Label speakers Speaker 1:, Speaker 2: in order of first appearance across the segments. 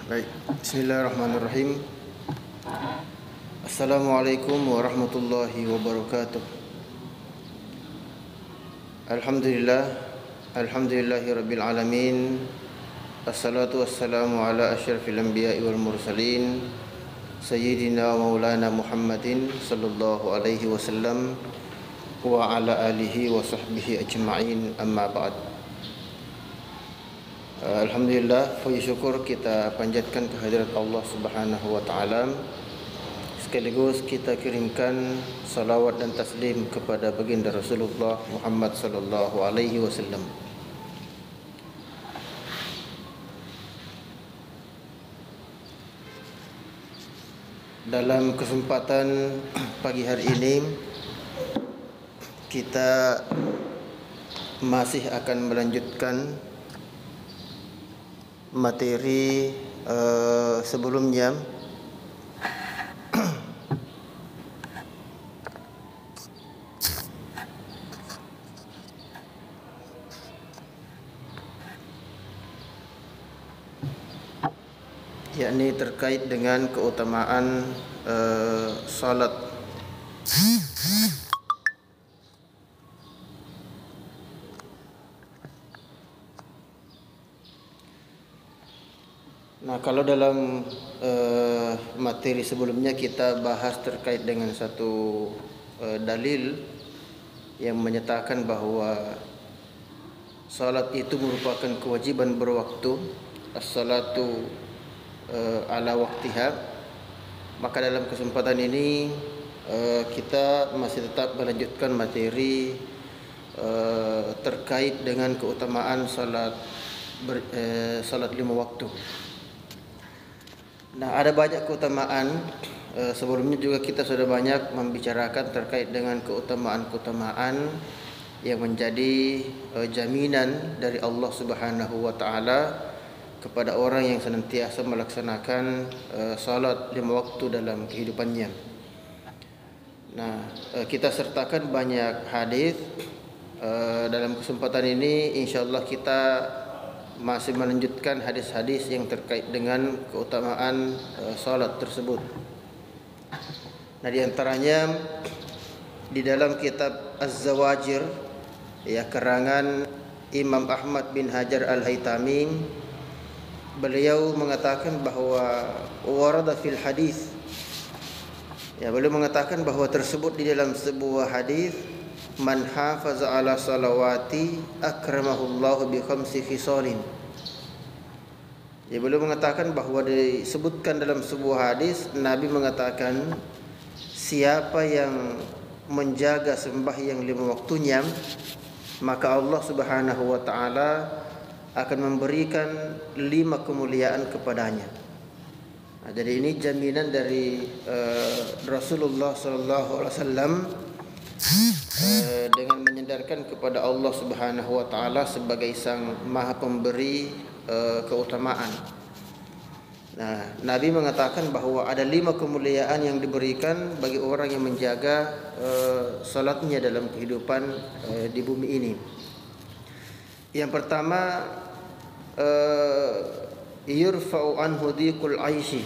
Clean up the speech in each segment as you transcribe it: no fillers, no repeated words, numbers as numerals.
Speaker 1: Baik, bismillahirrahmanirrahim. Assalamualaikum warahmatullahi wabarakatuh. Alhamdulillahirabbil alamin. Assalatu wassalamu ala asyrafil anbiya'i wal mursalin sayyidina wa maulana Muhammadin sallallahu alaihi wasallam wa ala alihi wa sahbihi ajma'in, amma ba'd. Alhamdulillah, puji syukur kita panjatkan kehadirat Allah Subhanahu wa taala. Sekaligus kita kirimkan salawat dan taslim kepada baginda Rasulullah Muhammad sallallahu alaihi wasallam. Dalam kesempatan pagi hari ini kita masih akan melanjutkan materi sebelumnya, yakni terkait dengan keutamaan salat. Nah, kalau dalam materi sebelumnya kita bahas terkait dengan satu dalil yang menyatakan bahwa salat itu merupakan kewajiban berwaktu, as-salatu ala waktiha. Maka dalam kesempatan ini kita masih tetap melanjutkan materi terkait dengan keutamaan salat lima waktu. Nah, ada banyak keutamaan. Sebelumnya juga kita sudah banyak membicarakan terkait dengan keutamaan-keutamaan yang menjadi jaminan dari Allah Subhanahu wa taala kepada orang yang senantiasa melaksanakan salat lima waktu dalam kehidupannya. Nah, kita sertakan banyak hadis. Dalam kesempatan ini insyaallah kita masih melanjutkan hadis-hadis yang terkait dengan keutamaan salat tersebut. Nah, di antaranya di dalam kitab Az-Zawajir, ya, karangan Imam Ahmad bin Hajar Al-Haytami, beliau mengatakan bahwa warada fil hadis, ya, beliau mengatakan bahwa tersebut di dalam sebuah hadis, man hafaza ala salawati akramahullahu bi khamsi khisalin. Ya, beliau mengatakan bahwa disebutkan dalam sebuah hadis, Nabi mengatakan siapa yang menjaga sembahyang lima waktunya, maka Allah Subhanahu wa taala akan memberikan 5 kemuliaan kepadanya. Nah, jadi ini jaminan dari Rasulullah sallallahu alaihi wasallam dengan menyandarkan kepada Allah Subhanahu wa taala sebagai sang Maha Pemberi keutamaan. Nah, Nabi mengatakan bahwa ada 5 kemuliaan yang diberikan bagi orang yang menjaga salatnya dalam kehidupan di bumi ini. Yang pertama, yurfa'u anhu dhiqul aishi.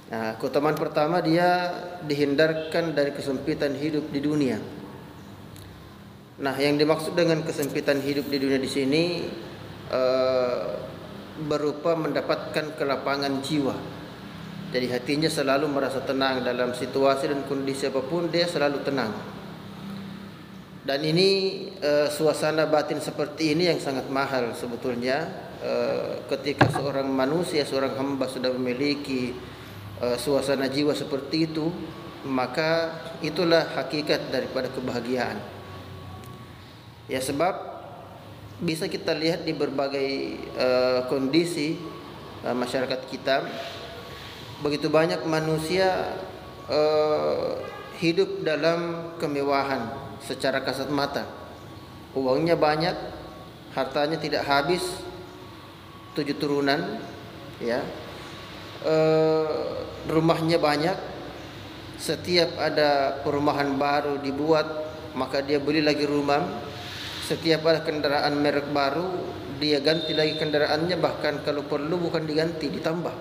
Speaker 1: Nah, keutamaan pertama, dia dihindarkan dari kesempitan hidup di dunia. Nah, yang dimaksud dengan kesempitan hidup di dunia di sini berupa mendapatkan kelapangan jiwa. Jadi hatinya selalu merasa tenang dalam situasi dan kondisi apapun, dia selalu tenang. Dan ini suasana batin seperti ini yang sangat mahal sebetulnya. Ketika seorang manusia, seorang hamba sudah memiliki suasana jiwa seperti itu, maka itulah hakikat daripada kebahagiaan. Ya, sebab bisa kita lihat di berbagai kondisi masyarakat kita, begitu banyak manusia hidup dalam kemewahan secara kasat mata. Uangnya banyak, hartanya tidak habis, 7 turunan, ya. Rumahnya banyak. Setiap ada perumahan baru dibuat, maka dia beli lagi rumah. Setiap ada kendaraan merek baru, dia ganti lagi kendaraannya, bahkan kalau perlu bukan diganti, ditambah.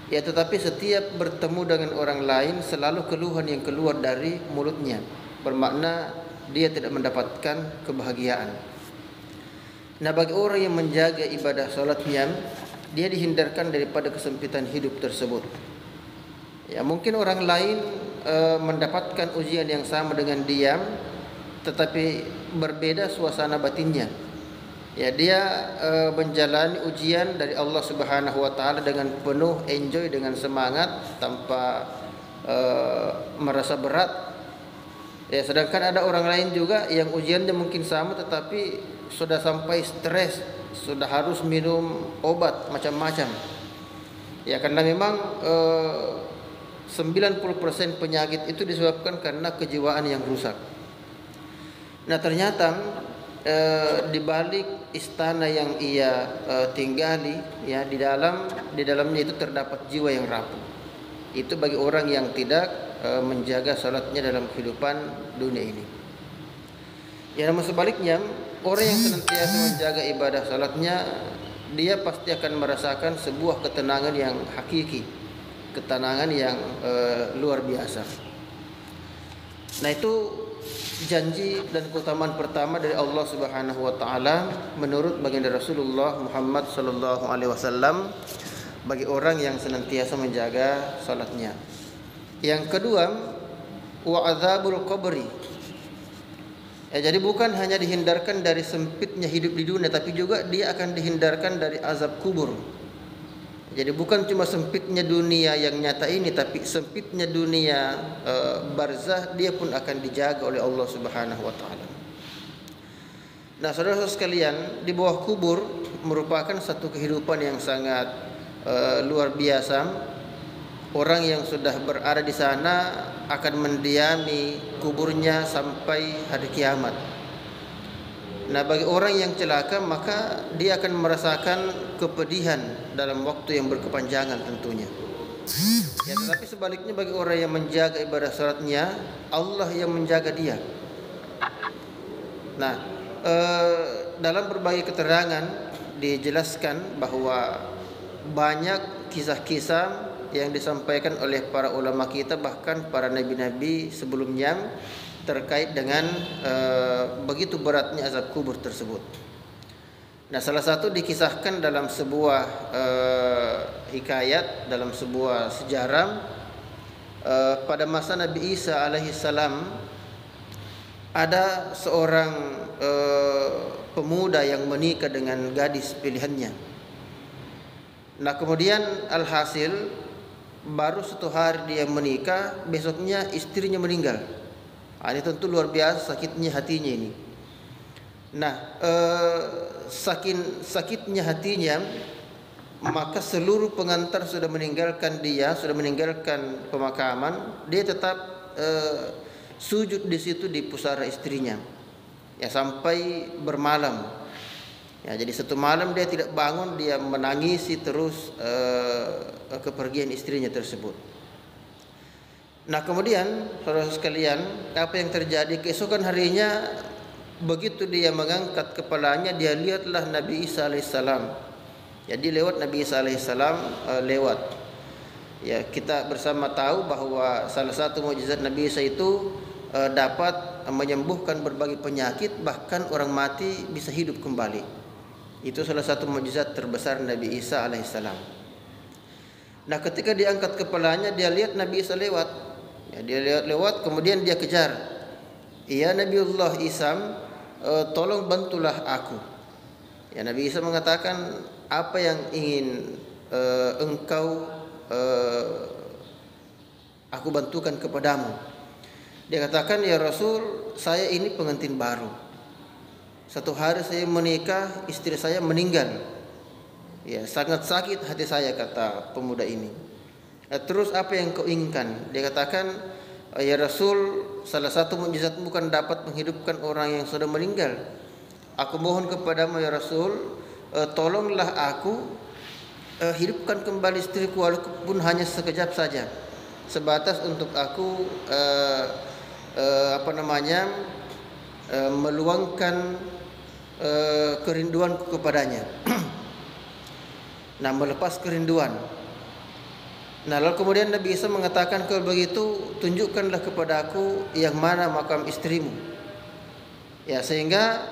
Speaker 1: Ya, tetapi setiap bertemu dengan orang lain selalu keluhan yang keluar dari mulutnya, bermakna dia tidak mendapatkan kebahagiaan. Nah, bagi orang yang menjaga ibadah salatnya, dia dihindarkan daripada kesempitan hidup tersebut. Ya, mungkin orang lain mendapatkan ujian yang sama dengan dia, tetapi berbeda suasana batinnya. Ya, dia menjalani ujian dari Allah Subhanahu wa taala dengan penuh enjoy, dengan semangat, tanpa merasa berat. Ya, sedangkan ada orang lain juga yang ujiannya mungkin sama, tetapi sudah sampai stres, sudah harus minum obat macam-macam. Ya, karena memang 90% penyakit itu disebabkan karena kejiwaan yang rusak. Nah, ternyata di balik istana yang ia tinggali, ya, di dalamnya itu terdapat jiwa yang rapuh. Itu bagi orang yang tidak menjaga salatnya dalam kehidupan dunia ini. Ya, namun sebaliknya, orang yang senantiasa menjaga ibadah salatnya, dia pasti akan merasakan sebuah ketenangan yang hakiki, ketenangan yang luar biasa. Nah, itu janji dan keutamaan pertama dari Allah Subhanahu wa taala menurut baginda Rasulullah Muhammad sallallahu alaihi wasallam bagi orang yang senantiasa menjaga salatnya. Yang kedua, wa adzabul qabri. Ya, jadi bukan hanya dihindarkan dari sempitnya hidup di dunia, tapi juga dia akan dihindarkan dari azab kubur. Jadi bukan cuma sempitnya dunia yang nyata ini, tapi sempitnya dunia barzah, dia pun akan dijaga oleh Allah Subhanahu wa taala. Nah, saudara-saudara sekalian, di bawah kubur merupakan satu kehidupan yang sangat luar biasa. Orang yang sudah berada di sana akan mendiami kuburnya sampai hari kiamat. Nah, bagi orang yang celaka, maka dia akan merasakan kepedihan dalam waktu yang berkepanjangan tentunya. Ya, tetapi sebaliknya bagi orang yang menjaga ibadah salatnya, Allah yang menjaga dia. Nah, dalam berbagai keterangan dijelaskan bahwa banyak kisah-kisah yang disampaikan oleh para ulama kita, bahkan para nabi-nabi sebelumnya, terkait dengan begitu beratnya azab kubur tersebut. Nah, salah satu dikisahkan dalam sebuah hikayat, dalam sebuah sejarah, pada masa Nabi Isa alaihissalam ada seorang pemuda yang menikah dengan gadis pilihannya. Nah, kemudian alhasil baru 1 hari dia menikah, besoknya istrinya meninggal. Ini tentu luar biasa sakitnya hatinya ini. Nah, sakitnya hatinya, maka seluruh pengantar sudah meninggalkan dia, sudah meninggalkan pemakaman, dia tetap sujud di situ di pusara istrinya, ya, sampai bermalam. Ya, jadi 1 malam dia tidak bangun, dia menangisi terus kepergian istrinya tersebut. Nah, kemudian saudara sekalian, apa yang terjadi? Keesokan harinya, begitu dia mengangkat kepalanya, dia lihatlah Nabi Isa alaihissalam. Jadi lewat Nabi Isa alaihissalam lewat. Ya, kita bersama tahu bahwa salah satu mukjizat Nabi Isa itu dapat menyembuhkan berbagai penyakit, bahkan orang mati bisa hidup kembali. Itu salah satu mukjizat terbesar Nabi Isa alaihissalam. Nah, ketika diangkat kepalanya, dia lihat Nabi Isa lewat. Ya, dia lewat, kemudian dia kejar. Ya Nabiullah Isa, tolong bantulah aku. Ya, Nabi Isa mengatakan, apa yang ingin engkau aku bantukan kepadamu? Dia katakan, ya Rasul, saya ini pengantin baru. 1 hari saya menikah, istri saya meninggal. Ya, sangat sakit hati saya, kata pemuda ini. Terus apa yang kau inginkan? Dia katakan, ya Rasul, salah satu mukjizat bukan dapat menghidupkan orang yang sudah meninggal. Aku mohon kepadamu ya Rasul, tolonglah aku hidupkan kembali istriku, walaupun hanya sekejap saja, sebatas untuk aku meluangkan kerinduanku kepadanya. Nah, melepas kerinduan. Nah, lalu kemudian Nabi Isa mengatakan, kalau begitu tunjukkanlah kepada aku yang mana makam istrimu. Ya, sehingga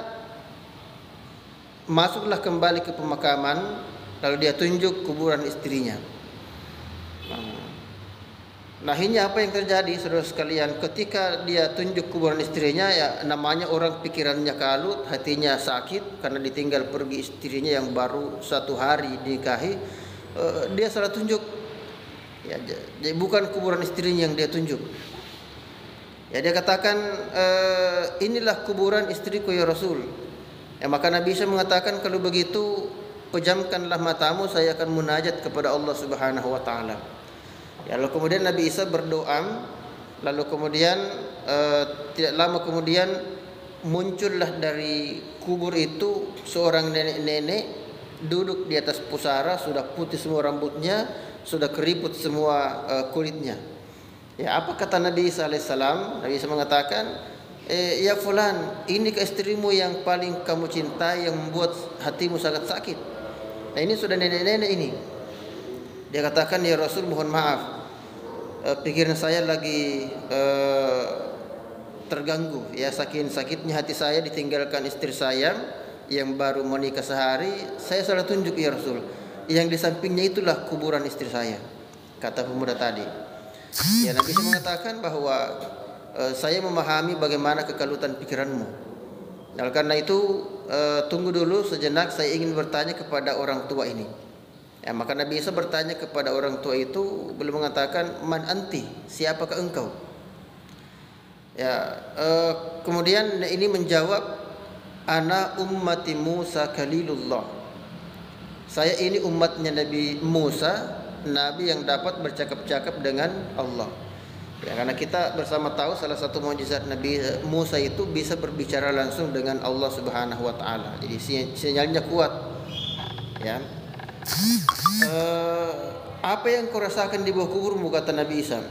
Speaker 1: masuklah kembali ke pemakaman, lalu dia tunjuk kuburan istrinya. Nah, ini apa yang terjadi saudara sekalian, ketika dia tunjuk kuburan istrinya, ya namanya orang pikirannya kalut, hatinya sakit karena ditinggal pergi istrinya yang baru 1 hari dinikahi. Dia salah tunjuk. Ya, bukan kuburan istrinya yang dia tunjuk. Ya, dia katakan, inilah kuburan istriku ya Rasul. Ya, maka Nabi Isa mengatakan, kalau begitu pejamkanlah matamu, saya akan munajat kepada Allah Subhanahu wa taala. Ya, lalu kemudian Nabi Isa berdoa, lalu kemudian tidak lama kemudian muncullah dari kubur itu seorang nenek-nenek duduk di atas pusara, sudah putih semua rambutnya, sudah keriput semua kulitnya. Ya, apa kata Nabi Isa alaihissalam? Nabi Isa mengatakan, ya fulan, ini ke istrimu yang paling kamu cintai, yang membuat hatimu sangat sakit. Nah, ini sudah nenek-nenek ini. Dia katakan, ya Rasul, mohon maaf, pikiran saya lagi terganggu. Ya, saking sakitnya hati saya ditinggalkan istri saya yang baru menikah sehari. Saya salah tunjuk ya Rasul. Yang di sampingnya itulah kuburan istri saya, kata pemuda tadi. Ya, Nabi Isa mengatakan bahwa saya memahami bagaimana kekalutan pikiranmu. Nah, karena itu tunggu dulu sejenak, saya ingin bertanya kepada orang tua ini. Ya, maka Nabi Isa bertanya kepada orang tua itu, beliau mengatakan, man anti, siapakah engkau? Ya, kemudian ini menjawab, ana ummati Musa kalilullah. Saya ini umatnya Nabi Musa, Nabi yang dapat bercakap-cakap dengan Allah. Ya, karena kita bersama tahu salah satu mukjizat Nabi Musa itu bisa berbicara langsung dengan Allah Subhanahu wa taala. Jadi sinyalnya kuat. Ya. Apa yang kau rasakan di bawah kuburmu, kata Nabi Isa.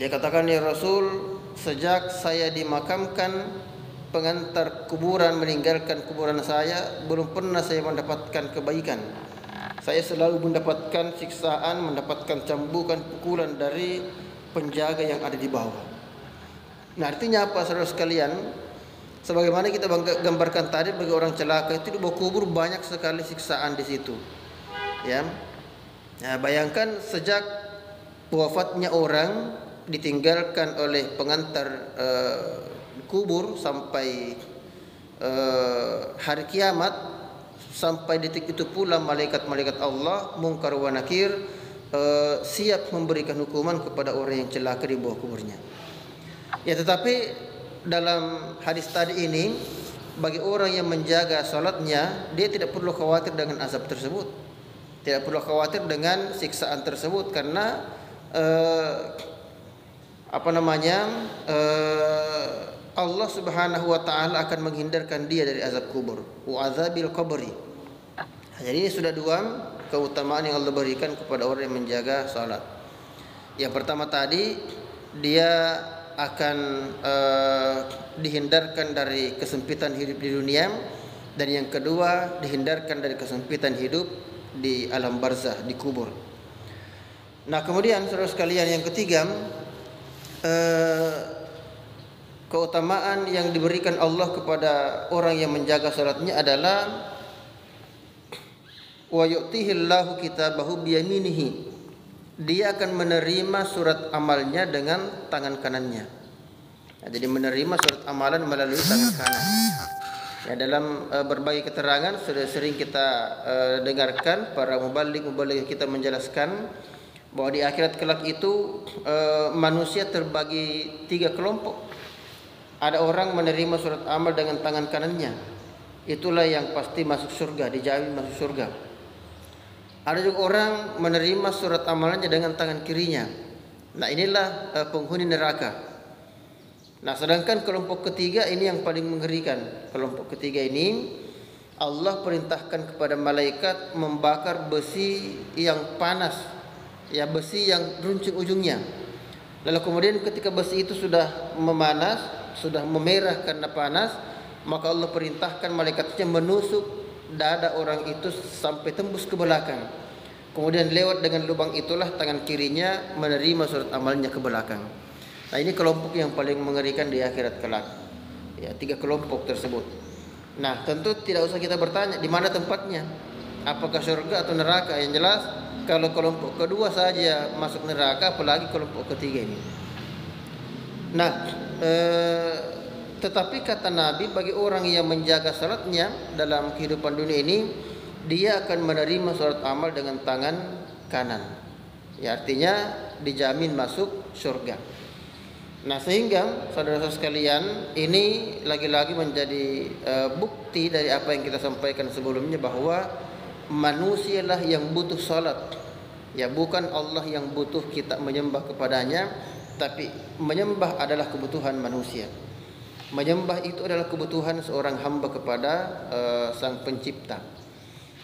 Speaker 1: Dia katakan, ya Rasul, sejak saya dimakamkan, pengantar kuburan meninggalkan kuburan saya, belum pernah saya mendapatkan kebaikan. Saya selalu mendapatkan siksaan, mendapatkan cambukan, pukulan dari penjaga yang ada di bawah. Nah, artinya apa saudara sekalian? Sebagaimana kita gambarkan tadi, bagi orang celaka itu di bawah kubur banyak sekali siksaan di situ. Ya. Nah, bayangkan sejak wafatnya orang, ditinggalkan oleh pengantar kubur sampai hari kiamat, sampai detik itu pula malaikat-malaikat Allah Munkar wa Nakir siap memberikan hukuman kepada orang yang celaka di bawah kuburnya. Ya, tetapi dalam hadis tadi ini, bagi orang yang menjaga salatnya, dia tidak perlu khawatir dengan azab tersebut, tidak perlu khawatir dengan siksaan tersebut, karena Allah Subhanahu wa taala akan menghindarkan dia dari azab kubur, wa azabil qabri. Jadi ini sudah 2 keutamaan yang Allah berikan kepada orang yang menjaga salat. Yang pertama tadi, dia akan dihindarkan dari kesempitan hidup di dunia, dan yang kedua dihindarkan dari kesempitan hidup di alam barzah, di kubur. Nah, kemudian saudara sekalian, yang ketiga, keutamaan yang diberikan Allah kepada orang yang menjaga salatnya adalah wa yu'tihillahu kitabahu biyaminihi. Dia akan menerima surat amalnya dengan tangan kanannya. Nah, jadi menerima surat amalan melalui tangan kanan. Ya, dalam berbagai keterangan sudah sering kita dengarkan para mubaligh kita menjelaskan bahwa di akhirat kelak itu manusia terbagi 3 kelompok. Ada orang menerima surat amal dengan tangan kanannya, itulah yang pasti masuk surga, dijamin masuk surga. Ada juga orang menerima surat amalannya dengan tangan kirinya. Nah, inilah penghuni neraka. Nah, sedangkan kelompok ketiga ini yang paling mengerikan. Kelompok ketiga ini Allah perintahkan kepada malaikat membakar besi yang panas, ya, besi yang runcing ujungnya. Lalu kemudian ketika besi itu sudah memanas, sudah memerah karena panas, maka Allah perintahkan malaikatnya menusuk dada orang itu sampai tembus ke belakang. Kemudian lewat dengan lubang itulah tangan kirinya menerima surat amalnya ke belakang. Nah, ini kelompok yang paling mengerikan di akhirat kelak. Ya, 3 kelompok tersebut. Nah, tentu tidak usah kita bertanya di mana tempatnya. Apakah surga atau neraka? Yang jelas kalau kelompok kedua saja masuk neraka, apalagi kelompok ketiga ini. Nah, tetapi kata Nabi, bagi orang yang menjaga salatnya dalam kehidupan dunia ini, dia akan menerima surat amal dengan tangan kanan. Ya, artinya dijamin masuk surga. Nah, sehingga saudara-saudara sekalian, ini lagi-lagi menjadi bukti dari apa yang kita sampaikan sebelumnya, bahwa manusialah yang butuh salat. Ya, bukan Allah yang butuh kita menyembah kepadanya, tapi menyembah adalah kebutuhan manusia. Menyembah itu adalah kebutuhan seorang hamba kepada Sang Pencipta.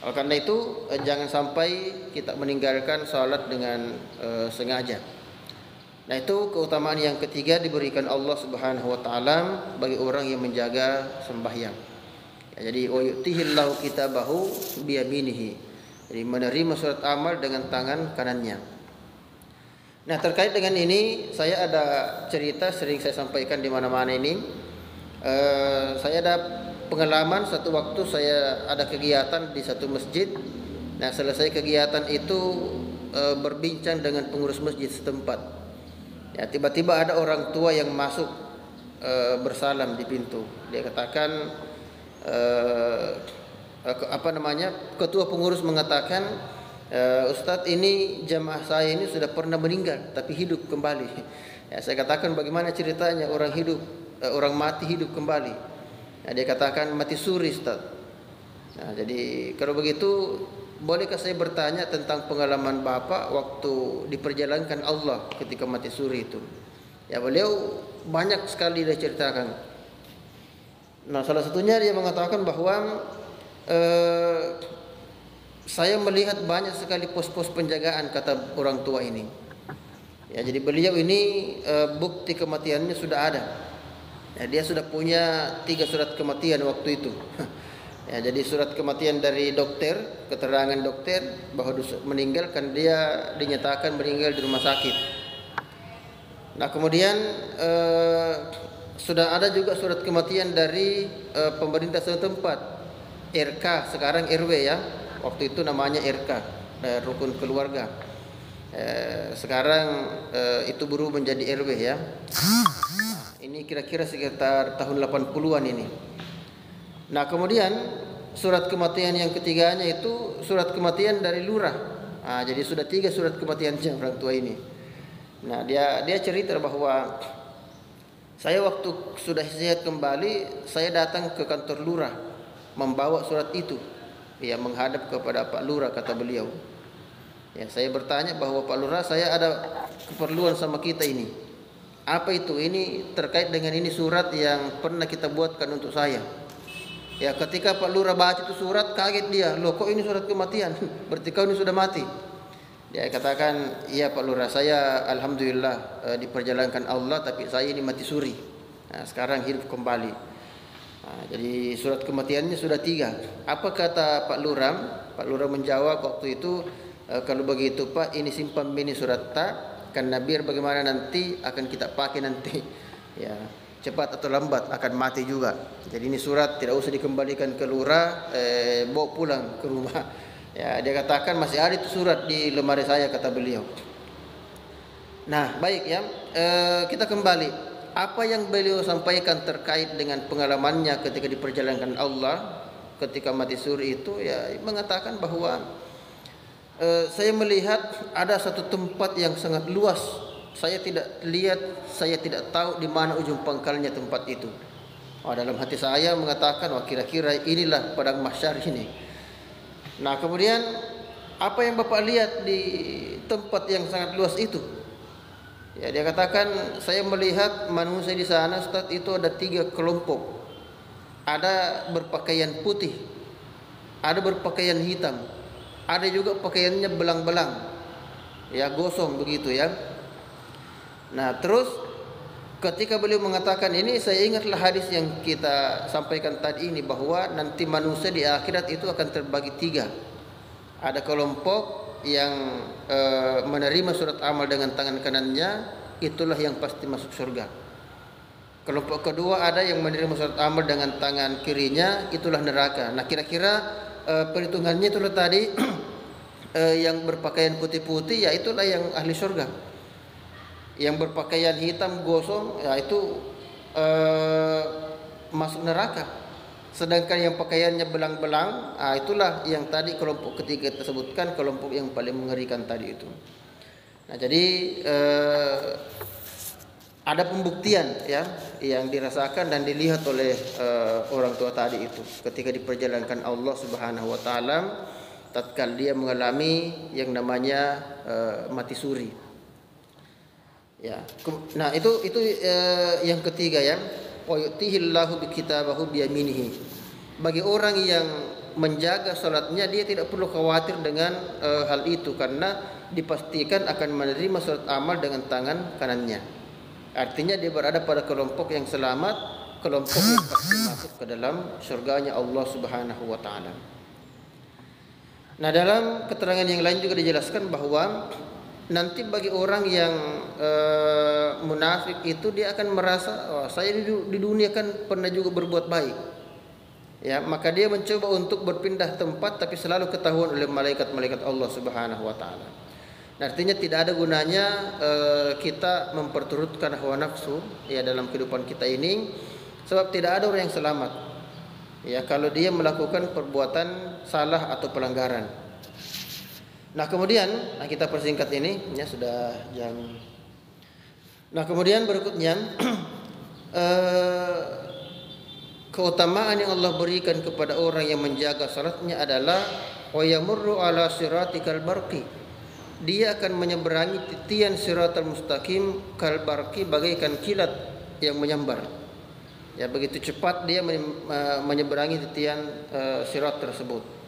Speaker 1: Oleh karena itu, jangan sampai kita meninggalkan salat dengan sengaja. Nah, itu keutamaan yang ketiga diberikan Allah Subhanahu wa taala bagi orang yang menjaga sembahyang. Ya, jadi wa yu'tihillahu kitabahu biyaminihi. Jadi menerima surat amal dengan tangan kanannya. Nah, terkait dengan ini saya ada cerita sering saya sampaikan di mana-mana ini. Saya ada pengalaman satu waktu saya ada kegiatan di satu masjid. Nah, selesai kegiatan itu berbincang dengan pengurus masjid setempat. Ya, tiba-tiba ada orang tua yang masuk bersalam di pintu. Dia katakan ketua pengurus mengatakan, Ustadz, ini jamaah saya ini sudah pernah meninggal tapi hidup kembali. Ya, saya katakan, bagaimana ceritanya orang hidup, orang mati hidup kembali? Nah, dia katakan mati suri, Ustadz. Nah, jadi kalau begitu, bolehkah saya bertanya tentang pengalaman Bapak waktu diperjalankan Allah ketika mati suri itu? Ya, beliau banyak sekali dia ceritakan. Nah, salah satunya dia mengatakan bahwa saya melihat banyak sekali pos-pos penjagaan, kata orang tua ini. Ya, jadi beliau ini bukti kematiannya sudah ada. Ya, dia sudah punya 3 surat kematian waktu itu. Ya, jadi surat kematian dari dokter, keterangan dokter bahwa meninggal, kan dia dinyatakan meninggal di rumah sakit. Nah, kemudian sudah ada juga surat kematian dari pemerintah setempat, RK, sekarang RW ya. Waktu itu namanya RK, rukun keluarga. Sekarang itu berubah menjadi RW ya. Ini kira-kira sekitar tahun 80-an ini. Nah, kemudian surat kematian yang ketiganya itu surat kematian dari lurah. Nah, jadi sudah 3 surat kematian orang tua ini. Nah, dia cerita bahwa saya waktu sudah sehat kembali, saya datang ke kantor lurah membawa surat itu. Ya, menghadap kepada Pak Lurah, kata beliau. Ya, saya bertanya bahwa Pak Lurah, saya ada keperluan sama kita ini. Apa itu? Ini terkait dengan ini surat yang pernah kita buatkan untuk saya. Ya, ketika Pak Lurah baca itu surat, kaget dia. Loh, kok ini surat kematian? Berarti kau ini sudah mati. Dia katakan, iya Pak Lurah, saya alhamdulillah diperjalankan Allah, tapi saya ini mati suri. Nah, sekarang hidup kembali. Nah, jadi surat kematiannya sudah 3. Apa kata Pak Lurah? Pak Lurah menjawab waktu itu, kalau begitu Pak, ini simpan ini surat tak, karena biar bagaimana nanti akan kita pakai nanti. Ya, cepat atau lambat akan mati juga. Jadi ini surat tidak usah dikembalikan ke lurah, bawa pulang ke rumah. Ya, dia katakan masih ada itu surat di lemari saya, kata beliau. Nah, baik ya, kita kembali. Apa yang beliau sampaikan terkait dengan pengalamannya ketika diperjalankan Allah ketika mati suri itu, ya mengatakan bahwa saya melihat ada satu tempat yang sangat luas. Saya tidak lihat, saya tidak tahu di mana ujung pangkalnya tempat itu. Dalam hati saya mengatakan, wah, kira-kira inilah padang mahsyar ini. Nah, kemudian apa yang Bapak lihat di tempat yang sangat luas itu? Ya, dia katakan, saya melihat manusia di sana, Ustaz, itu ada 3 kelompok. Ada berpakaian putih, ada berpakaian hitam, ada juga pakaiannya belang-belang, ya gosong begitu ya. Nah, terus Ketika beliau mengatakan ini, saya ingatlah hadis yang kita sampaikan tadi ini, bahwa nanti manusia di akhirat itu akan terbagi tiga. Ada kelompok yang menerima surat amal dengan tangan kanannya, itulah yang pasti masuk surga. Kelompok kedua ada yang menerima surat amal dengan tangan kirinya, itulah neraka. Nah, kira-kira perhitungannya itulah tadi yang berpakaian putih-putih, ya itulah yang ahli surga. Yang berpakaian hitam gosong, ya itu masuk neraka. Sedangkan yang pakaiannya belang-belang, itulah yang tadi kelompok ketiga tersebutkan, kelompok yang paling mengerikan tadi itu. Nah, jadi ada pembuktian ya yang dirasakan dan dilihat oleh orang tua tadi itu ketika diperjalankan Allah Subhanahu wa taala tatkala dia mengalami yang namanya mati suri. Ya. Nah, itu yang ketiga ya. Wa yu'tihillahu bikitabahu biyaminihi. Bagi orang yang menjaga salatnya, dia tidak perlu khawatir dengan hal itu, karena dipastikan akan menerima salat amal dengan tangan kanannya. Artinya dia berada pada kelompok yang selamat, kelompok yang pasti masuk ke dalam surganya Allah Subhanahu wa taala. Nah, dalam keterangan yang lain juga dijelaskan bahwa nanti bagi orang yang munafik itu, dia akan merasa, saya di dunia kan pernah juga berbuat baik. Ya, maka dia mencoba untuk berpindah tempat, tapi selalu ketahuan oleh malaikat-malaikat Allah Subhanahu wa taala. Nah, artinya tidak ada gunanya kita memperturutkan hawa nafsu ya dalam kehidupan kita ini, sebab tidak ada orang yang selamat. Ya, kalau dia melakukan perbuatan salah atau pelanggaran. Nah, kemudian kita persingkat ini ya, sudah jam. Nah, kemudian berikutnya keutamaan yang Allah berikan kepada orang yang menjaga salatnya adalah wa yamurru ala siratikal barqi. Dia akan menyeberangi titian siratal mustaqim kal barqi, bagaikan kilat yang menyambar. Ya, begitu cepat dia menyeberangi titian sirat tersebut.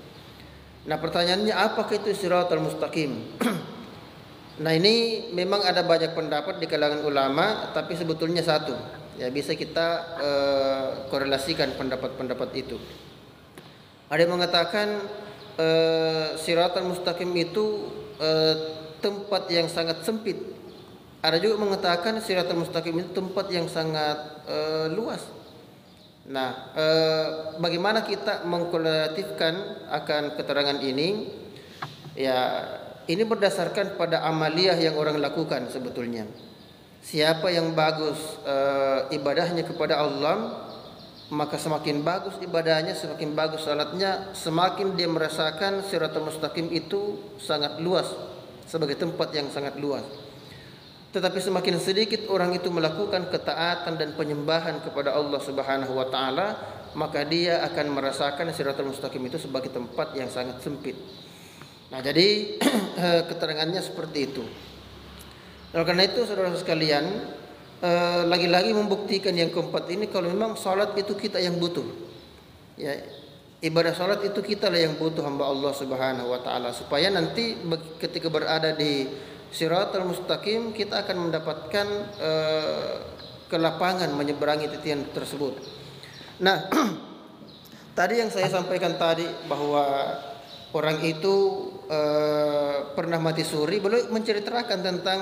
Speaker 1: Nah, pertanyaannya, apakah itu siratal mustaqim? Nah, ini memang ada banyak pendapat di kalangan ulama, tapi sebetulnya satu. Ya, bisa kita korelasikan pendapat-pendapat itu. Ada yang mengatakan siratal mustaqim itu tempat yang sangat sempit. Ada juga mengatakan siratal mustaqim itu tempat yang sangat luas. Nah, bagaimana kita mengkorelatifkan akan keterangan ini? Ya, ini berdasarkan pada amaliyah yang orang lakukan sebetulnya. Siapa yang bagus ibadahnya kepada Allah, maka semakin bagus ibadahnya, semakin bagus salatnya, semakin dia merasakan siratal mustaqim itu sangat luas, sebagai tempat yang sangat luas. Tetapi semakin sedikit orang itu melakukan ketaatan dan penyembahan kepada Allah Subhanahu wa taala, maka dia akan merasakan siratal mustaqim itu sebagai tempat yang sangat sempit. Nah, jadi keterangannya seperti itu. Oleh karena itu, saudara sekalian, lagi-lagi membuktikan yang keempat ini, kalau memang salat itu kita yang butuh. Ya, ibadah salat itu kita lah yang butuh, hamba Allah Subhanahu wa taala, supaya nanti ketika berada di siratal mustaqim kita akan mendapatkan kelapangan menyeberangi titian tersebut. Nah, tadi yang saya sampaikan tadi bahwa orang itu pernah mati suri, beliau menceritakan tentang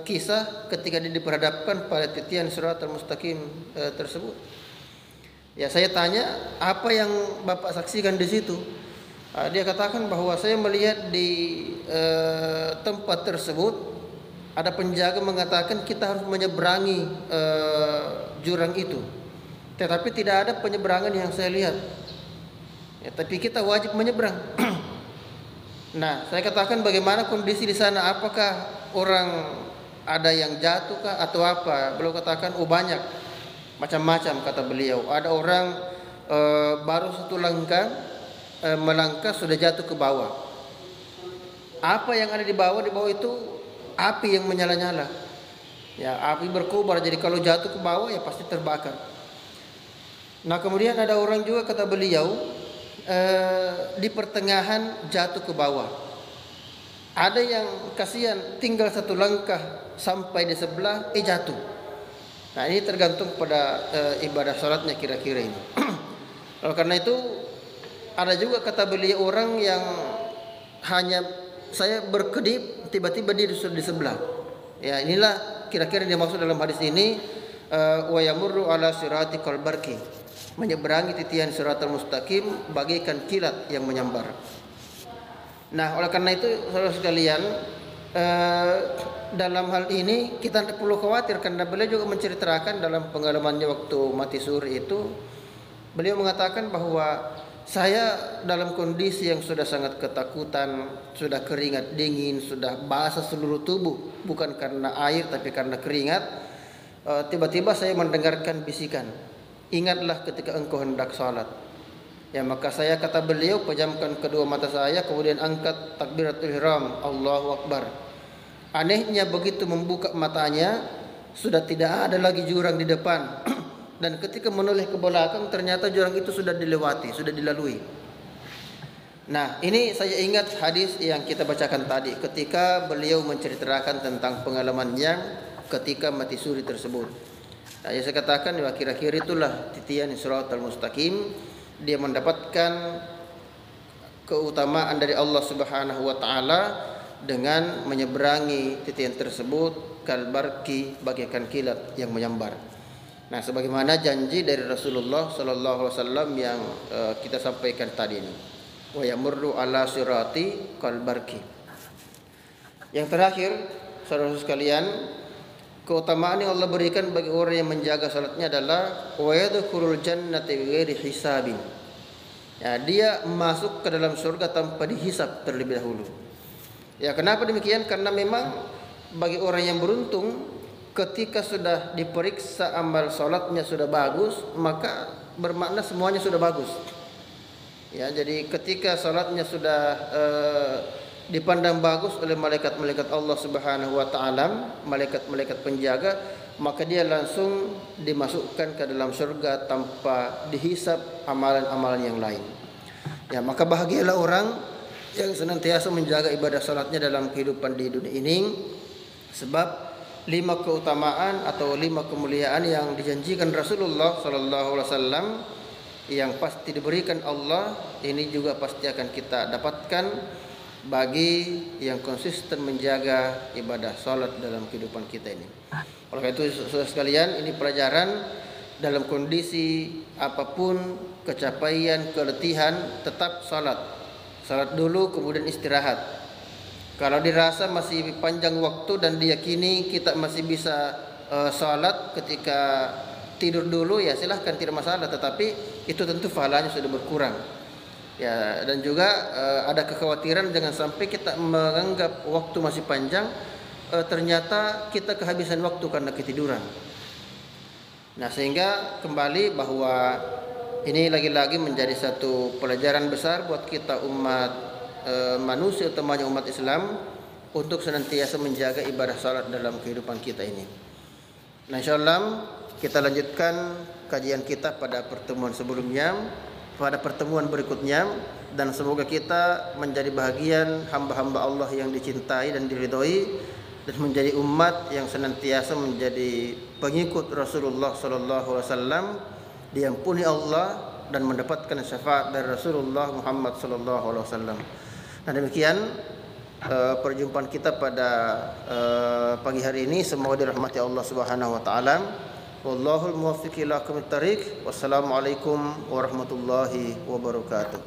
Speaker 1: kisah ketika dia diperhadapkan pada titian siratal mustaqim tersebut. Ya, saya tanya, apa yang Bapak saksikan di situ? Dia katakan bahwa saya melihat di tempat tersebut ada penjaga mengatakan kita harus menyeberangi jurang itu, tetapi tidak ada penyeberangan yang saya lihat. Ya, tapi kita wajib menyeberang. Nah, saya katakan bagaimana kondisi di sana? Apakah orang ada yang jatuh kah atau apa? Beliau katakan, banyak, macam-macam kata beliau. Ada orang baru satu langkah melangkah sudah jatuh ke bawah. Apa yang ada di bawah? Di bawah itu api yang menyala-nyala. Ya, api berkobar. Jadi kalau jatuh ke bawah ya pasti terbakar. Nah, kemudian ada orang juga kata beliau di pertengahan jatuh ke bawah. Ada yang kasihan tinggal satu langkah sampai di sebelah jatuh. Nah, ini tergantung pada ibadah salatnya kira-kira ini. Oleh karena itu ada juga kata beliau orang yang hanya saya berkedip tiba-tiba dia di sebelah. Ya, inilah kira-kira yang dimaksud dalam hadis ini, wa yamurru ala sirati kalbarki, menyeberangi titian siratal mustaqim bagaikan kilat yang menyambar. Nah, oleh karena itu saudara sekalian, dalam hal ini kita tidak perlu khawatir, karena beliau juga menceritakan dalam pengalamannya waktu mati suri itu, beliau mengatakan bahwa saya dalam kondisi yang sudah sangat ketakutan, sudah keringat dingin, sudah basah seluruh tubuh, bukan karena air tapi karena keringat. Tiba-tiba saya mendengarkan bisikan, ingatlah ketika engkau hendak salat. Ya, maka saya, kata beliau, pejamkan kedua mata saya, kemudian angkat takbiratul ihram, Allahu Akbar. Anehnya begitu membuka matanya, sudah tidak ada lagi jurang di depan. Dan ketika menoleh ke belakang, ternyata jurang itu sudah dilewati, sudah dilalui. Nah, ini saya ingat hadis yang kita bacakan tadi, ketika beliau menceritakan tentang pengalamannya ketika mati suri tersebut. Nah, yang saya katakan, ya, kira-kira itulah titian siratal mustaqim. Dia mendapatkan keutamaan dari Allah Subhanahu wa taala dengan menyeberangi titian tersebut kalbarki, bagaikan kilat yang menyambar. Nah, sebagaimana janji dari Rasulullah sallallahu alaihi wasallam yang kita sampaikan tadi ini. Wa yamurru ala sirati kalbarki. Yang terakhir, saudara sekalian, keutamaan yang Allah berikan bagi orang yang menjaga salatnya adalah wa yadkhulul jannata bighairi hisabin. Ya, dia masuk ke dalam surga tanpa dihisab terlebih dahulu. Ya, kenapa demikian? Karena memang bagi orang yang beruntung, ketika sudah diperiksa amal salatnya sudah bagus, maka bermakna semuanya sudah bagus. Ya, jadi ketika salatnya sudah dipandang bagus oleh malaikat-malaikat Allah Subhanahu wa taala, malaikat-malaikat penjaga, maka dia langsung dimasukkan ke dalam surga tanpa dihisab amalan-amalan yang lain. Ya, maka bahagialah orang yang senantiasa menjaga ibadah salatnya dalam kehidupan di dunia ini, sebab 5 keutamaan atau 5 kemuliaan yang dijanjikan Rasulullah sallallahu alaihi wasallam yang pasti diberikan Allah, ini juga pasti akan kita dapatkan bagi yang konsisten menjaga ibadah salat dalam kehidupan kita ini. Oleh itu, saudara sekalian, ini pelajaran dalam kondisi apapun, kecapaian, keletihan, tetap salat. Salat dulu kemudian istirahat. Kalau dirasa masih panjang waktu dan diyakini kita masih bisa salat ketika tidur dulu, ya silahkan, tidak masalah. Tetapi itu tentu pahalanya sudah berkurang. Ya, dan juga ada kekhawatiran jangan sampai kita menganggap waktu masih panjang, ternyata kita kehabisan waktu karena ketiduran. Nah, sehingga kembali bahwa ini lagi-lagi menjadi satu pelajaran besar buat kita umat manusia, utamanya umat Islam, untuk senantiasa menjaga ibadah salat dalam kehidupan kita ini. Nah, insyaallah kita lanjutkan kajian kita pada pertemuan sebelumnya, pada pertemuan berikutnya, dan semoga kita menjadi bahagian hamba-hamba Allah yang dicintai dan diridhoi, dan menjadi umat yang senantiasa menjadi pengikut Rasulullah sallallahu alaihi wasallam, diampuni Allah dan mendapatkan syafaat dari Rasulullah Muhammad sallallahu alaihi wasallam. Nah, demikian perjumpaan kita pada pagi hari ini. Semoga dirahmati Allah Subhanahu wa taala. Wallahul muwaffiq ila aqwamit thariq. Wassalamualaikum warahmatullahi wabarakatuh.